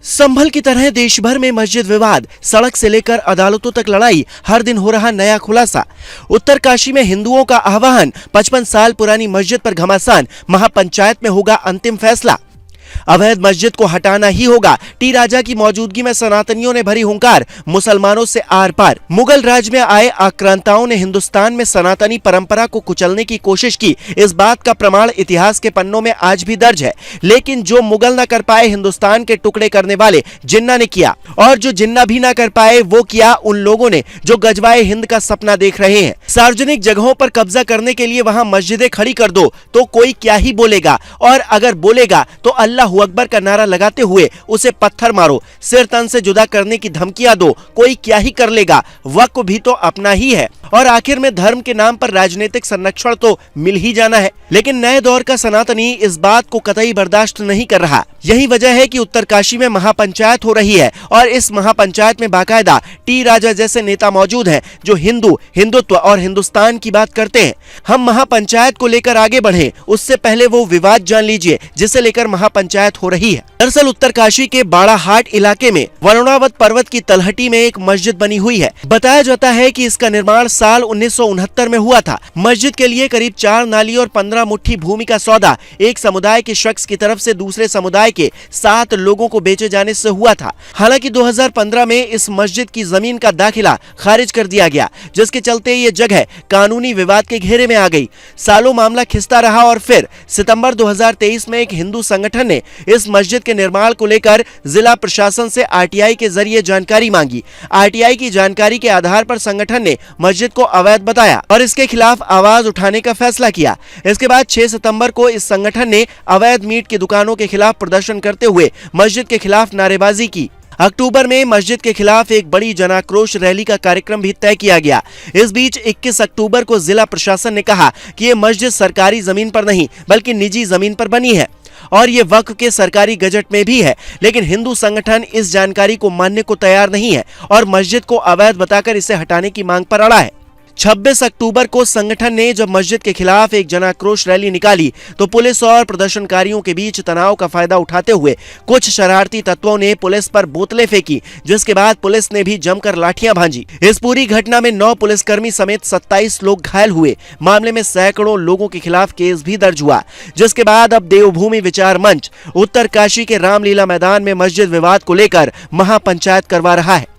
संभल की तरह देश भर में मस्जिद विवाद, सड़क से लेकर अदालतों तक लड़ाई, हर दिन हो रहा नया खुलासा। उत्तरकाशी में हिंदुओं का आह्वान, 55 साल पुरानी मस्जिद पर घमासान, महापंचायत में होगा अंतिम फैसला। अवैध मस्जिद को हटाना ही होगा। टी राजा की मौजूदगी में सनातनियों ने भरी हुंकार, मुसलमानों से आर पार। मुगल राज में आए आक्रांताओं ने हिंदुस्तान में सनातनी परंपरा को कुचलने की कोशिश की। इस बात का प्रमाण इतिहास के पन्नों में आज भी दर्ज है। लेकिन जो मुगल न कर पाए, हिंदुस्तान के टुकड़े करने वाले जिन्ना ने किया, और जो जिन्ना भी न कर पाए वो किया उन लोगों ने जो गजवाए हिंद का सपना देख रहे हैं। सार्वजनिक जगहों पर कब्जा करने के लिए वहां मस्जिदें खड़ी कर दो तो कोई क्या ही बोलेगा, और अगर बोलेगा तो अल्लाहू अकबर का नारा लगाते हुए उसे पत्थर मारो, सिर तन से जुदा करने की धमकियां दो, कोई क्या ही कर लेगा। वक्फ भी तो अपना ही है, और आखिर में धर्म के नाम पर राजनीतिक संरक्षण तो मिल ही जाना है। लेकिन नए दौर का सनातनी इस बात को कतई बर्दाश्त नहीं कर रहा। यही वजह है कि उत्तरकाशी में महापंचायत हो रही है, और इस महापंचायत में बाकायदा टी राजा जैसे नेता मौजूद हैं जो हिंदुत्व और हिंदुस्तान की बात करते हैं। हम महापंचायत को लेकर आगे बढ़े उससे पहले वो विवाद जान लीजिए जिसे लेकर महापंचायत हो रही है। दरअसल उत्तरकाशी के बाड़ाहाट इलाके में वरुणावत पर्वत की तलहटी में एक मस्जिद बनी हुई है। बताया जाता है कि इसका निर्माण साल 1969 में हुआ था। मस्जिद के लिए करीब 4 नाली और 15 मुट्ठी भूमि का सौदा एक समुदाय के शख्स की तरफ से दूसरे समुदाय के 7 लोगों को बेचे जाने से हुआ था। हालांकि 2015 में इस मस्जिद की जमीन का दाखिला खारिज कर दिया गया, जिसके चलते ये जगह कानूनी विवाद के घेरे में आ गई। सालों मामला खिंचता रहा और फिर सितंबर 2023 में एक हिंदू संगठन ने इस मस्जिद के निर्माण को लेकर जिला प्रशासन से आरटीआई के जरिए जानकारी मांगी। आरटीआई की जानकारी के आधार पर संगठन ने मस्जिद को अवैध बताया और इसके खिलाफ आवाज उठाने का फैसला किया। इसके बाद 6 सितंबर को इस संगठन ने अवैध मीट की दुकानों के खिलाफ प्रदर्शन करते हुए मस्जिद के खिलाफ नारेबाजी की। अक्टूबर में मस्जिद के खिलाफ एक बड़ी जनाक्रोश रैली का कार्यक्रम भी तय किया गया। इस बीच 21 अक्टूबर को जिला प्रशासन ने कहा कि ये मस्जिद सरकारी जमीन पर नहीं बल्कि निजी जमीन पर बनी है और ये वक्फ के सरकारी गजट में भी है। लेकिन हिंदू संगठन इस जानकारी को मानने को तैयार नहीं है और मस्जिद को अवैध बताकर इसे हटाने की मांग पर अड़ा है। 26 अक्टूबर को संगठन ने जब मस्जिद के खिलाफ एक जनाक्रोश रैली निकाली तो पुलिस और प्रदर्शनकारियों के बीच तनाव का फायदा उठाते हुए कुछ शरारती तत्वों ने पुलिस पर बोतलें फेंकी, जिसके बाद पुलिस ने भी जमकर लाठियां भांजी। इस पूरी घटना में 9 पुलिसकर्मी समेत 27 लोग घायल हुए। मामले में सैकड़ों लोगों के खिलाफ केस भी दर्ज हुआ, जिसके बाद अब देवभूमि विचार मंच उत्तरकाशी के रामलीला मैदान में मस्जिद विवाद को लेकर महापंचायत करवा रहा है।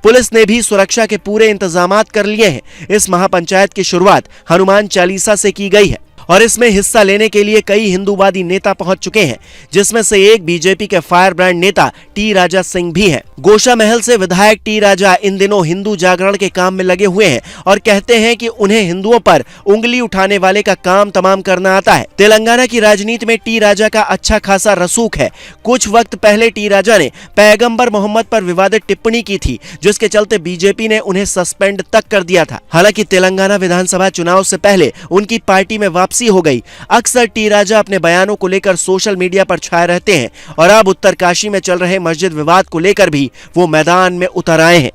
पुलिस ने भी सुरक्षा के पूरे इंतजामात कर लिए हैं। इस महापंचायत की शुरुआत हनुमान चालीसा से की गई है और इसमें हिस्सा लेने के लिए कई हिंदूवादी नेता पहुंच चुके हैं, जिसमें से एक बीजेपी के फायर ब्रांड नेता टी राजा सिंह भी हैं। गोशा महल से विधायक टी राजा इन दिनों हिंदू जागरण के काम में लगे हुए हैं और कहते हैं कि उन्हें हिंदुओं पर उंगली उठाने वाले का काम तमाम करना आता है। तेलंगाना की राजनीति में टी राजा का अच्छा खासा रसूख है। कुछ वक्त पहले टी राजा ने पैगंबर मोहम्मद पर विवादित टिप्पणी की थी, जिसके चलते बीजेपी ने उन्हें सस्पेंड तक कर दिया था। हालांकि तेलंगाना विधानसभा चुनाव से पहले उनकी पार्टी में वापसी हो गई। अक्सर टी राजा अपने बयानों को लेकर सोशल मीडिया पर छाए रहते हैं और अब उत्तरकाशी में चल रहे मस्जिद विवाद को लेकर भी वो मैदान में उतर आए हैं।